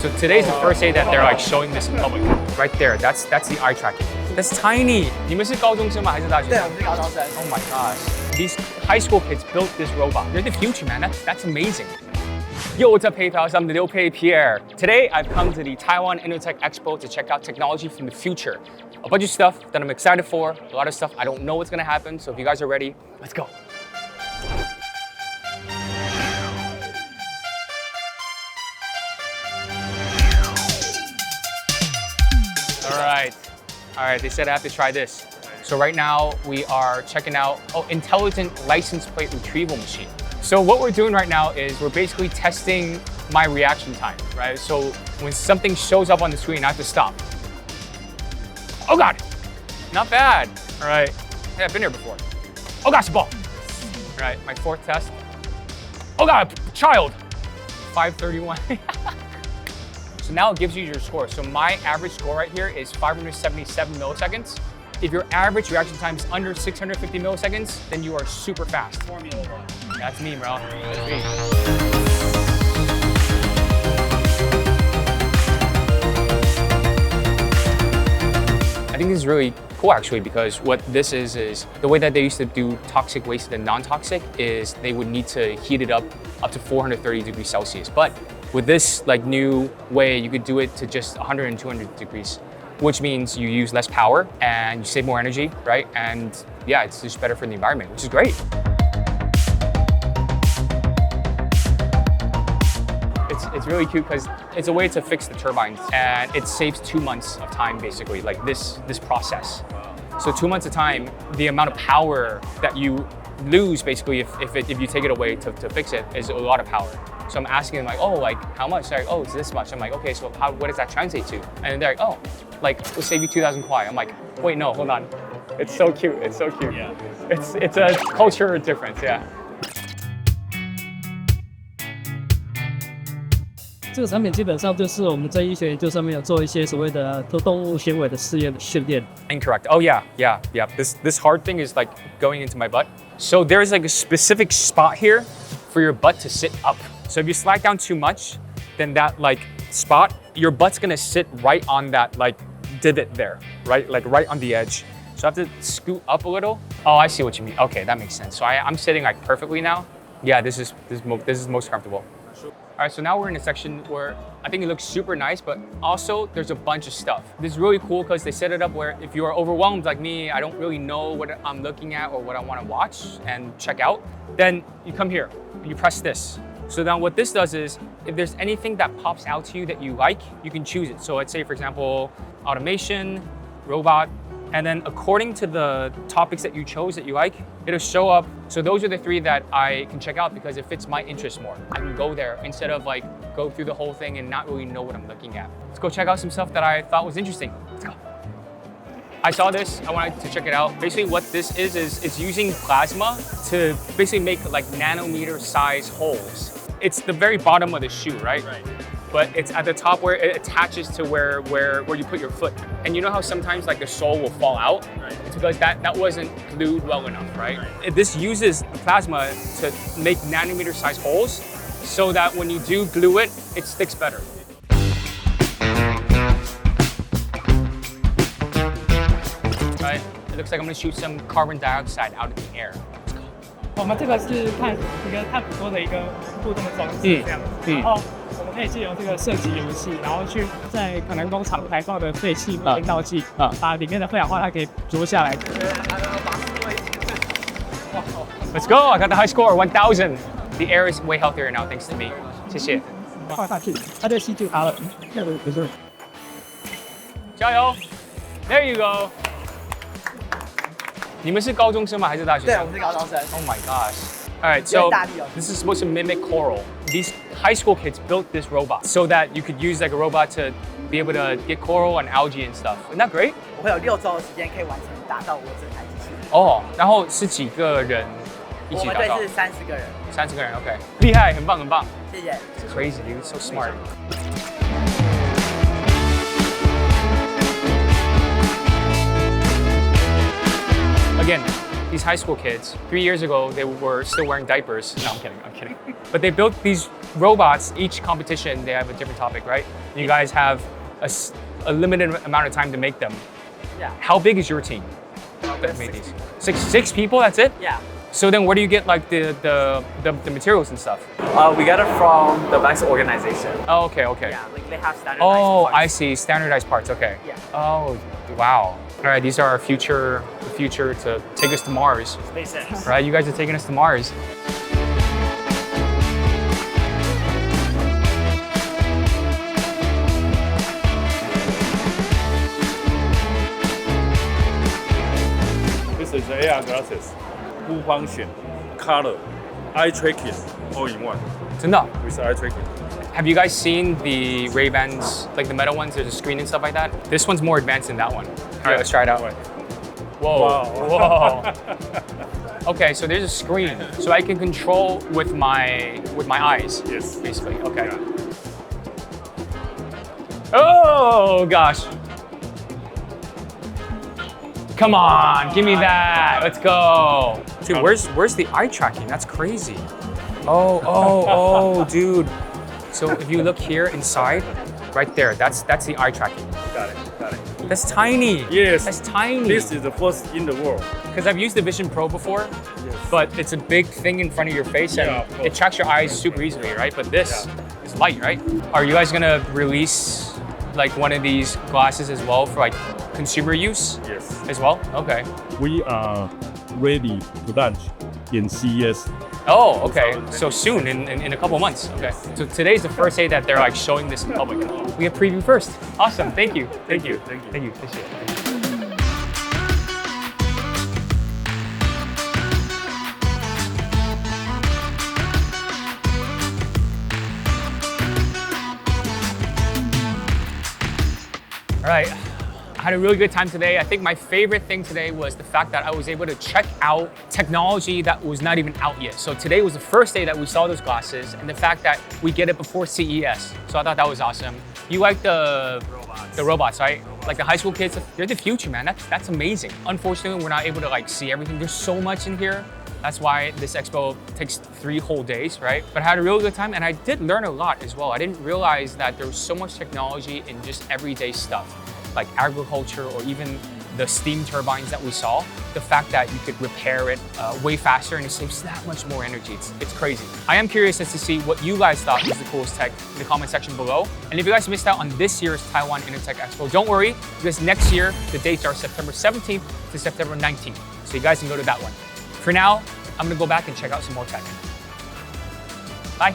So today's the first day that they're like showing this in public. Right there, that's the eye tracking. That's tiny. 你们是高中生吗？还是大学生？对，我们是高中生。 Oh my gosh. These high school kids built this robot. They're the future, man. That's amazing. Yo, what's up, PayPals? I'm the Lil Pay Pierre. Today, I've come to the Taiwan Innotech Expo to check out technology from the future. A bunch of stuff that I'm excited for, a lot of stuff I don't know what's gonna happen, so if you guys are ready, let's go. All right, they said I have to try this. So right now we are checking out intelligent license plate retrieval machine. So what we're doing right now is we're basically testing my reaction time, right? So when something shows up on the screen, I have to stop. Oh God, not bad. All right, hey, I've been here before. Oh gosh, a ball. All right, my fourth test. Oh God, child. 531. So now it gives you your score. So my average score right here is 577 milliseconds. If your average reaction time is under 650 milliseconds, then you are super fast. Formula One. That's me, bro. That's me. I think this is really cool actually, because what this is the way that they used to do toxic waste and non-toxic is they would need to heat it up to 430 degrees Celsius. But with this like new way, you could do it to just 100 and 200 degrees, which means you use less power and you save more energy, right? And yeah, it's just better for the environment, which is great. It's really cute because it's a way to fix the turbines, and it saves 2 months of time basically, like this process. So 2 months of time, the amount of power that you lose basically if you take it away to fix it is a lot of power. So I'm asking them like, oh, like how much? They're like, oh, it's this much. I'm like, okay, so what does that translate to? And they're like, oh, like we'll save you 2,000 kwai. I'm like, wait, no, hold on. It's so cute. It's so cute. Yeah. It's a culture difference. Yeah. 这个产品基本上就是我们在医学研究上面有做一些所谓的动物纤维的试验的训练。 Incorrect. Oh yeah. This hard thing is like going into my butt. So there's like a specific spot here for your butt to sit up. So if you slack down too much, then that like spot, your butt's gonna sit right on that like divot there, right? Like right on the edge. So I have to scoot up a little. Oh, I see what you mean. Okay, that makes sense. So I'm sitting like perfectly now. Yeah, this is most comfortable. All right, so now we're in a section where I think it looks super nice, but also there's a bunch of stuff. This is really cool because they set it up where if you are overwhelmed like me, I don't really know what I'm looking at or what I want to watch and check out, then you come here, you press this. So now what this does is, if there's anything that pops out to you that you like, you can choose it. So let's say, for example, automation, robot, and then according to the topics that you chose that you like, it'll show up. So those are the 3 that I can check out because it fits my interest more. I can go there instead of like go through the whole thing and not really know what I'm looking at. Let's go check out some stuff that I thought was interesting. Let's go. I saw this, I wanted to check it out. Basically what this is it's using plasma to basically make like nanometer size holes. It's the very bottom of the shoe, right? Right. But it's at the top where it attaches to where you put your foot. And you know how sometimes like the sole will fall out? Right. It's because that wasn't glued well enough, right? This uses plasma to make nanometer size holes so that when you do glue it, it sticks better. Right? It looks like I'm gonna shoot some carbon dioxide out of the air. 我们这个是看一个看多的一个互动的装置这样，然后我们可以借由这个射击游戏，然后去在可能工厂排放的废气跟倒气，把里面的二氧化碳给啄下来。Let's go! I got the high score, 1,000. The air is way healthier now, thanks to me. 谢谢。放下去，它就吸住它了。不是。加油 ！There you go. 你们是高中生吗？还是大学生？对，我们是高中生。 Oh my gosh. All right, so this is supposed to mimic coral. These high school kids built this robot so that you could use like a robot to be able to get coral and algae and stuff. Isn't that great? 我会有6周的时间可以完成打造我整台机器。哦，然后是几个人一起打造？我们队是30个人。30个人 ，OK， 厉害，很棒，很棒。谢谢。It's crazy, dude. So smart. Again, these high school kids. 3 years ago, they were still wearing diapers. No, I'm kidding. But they built these robots. Each competition, they have a different topic, right? You guys have a limited amount of time to make them. Yeah. How big is your team that made these? Six people, that's it? Yeah. So then where do you get like the materials and stuff? We got it from the bike's organization. Oh, okay. Yeah, like they have standardized Oh, parts. I see. Standardized parts. Okay. Yeah. Oh, wow. All right. These are our future to take us to Mars. SpaceX. Right. You guys are taking us to Mars. This is AR glasses, full function, color, eye tracking, all in one真的. with eye tracking. Have you guys seen the Ray-Bans, like the metal ones? There's a screen and stuff like that. This one's more advanced than that one. All right, let's try it out. Whoa. Wow. Whoa. Okay, so there's a screen, so I can control with my eyes. Yes. Basically. Okay. Yeah. Oh gosh. Come on, give me that. Let's go. Dude, where's the eye tracking? That's crazy. Oh, dude. So if you look here inside, right there, that's the eye tracking. Got it. That's tiny. Yes. That's tiny. This is the first in the world. Because I've used the Vision Pro before, Yes. but it's a big thing in front of your face and Yeah, of course. it tracks your eyes super easily, right? But this is light, right? Are you guys gonna release like one of these glasses as well for like consumer use Yes. as well? Okay. We are ready to launch in CES. Oh, okay. So soon, in a couple months. Okay. So today's the first day that they're like showing this in public. We have preview first. Awesome. Thank you. Thank you. Appreciate it. All right. I had a really good time today. I think my favorite thing today was the fact that I was able to check out technology that was not even out yet. So today was the first day that we saw those glasses and the fact that we get it before CES. So I thought that was awesome. You like the robots, right? Like the high school kids, they're the future, man. That's amazing. Unfortunately, we're not able to like see everything. There's so much in here. That's why this expo takes 3 whole days, right? But I had a really good time and I did learn a lot as well. I didn't realize that there was so much technology in just everyday stuff, like agriculture or even the steam turbines that we saw. The fact that you could repair it way faster and it saves that much more energy. It's crazy. I am curious as to see what you guys thought was the coolest tech in the comment section below. And if you guys missed out on this year's Taiwan Innotech Expo, don't worry, because next year, the dates are September 17th to September 19th. So you guys can go to that one. For now, I'm gonna go back and check out some more tech. Bye.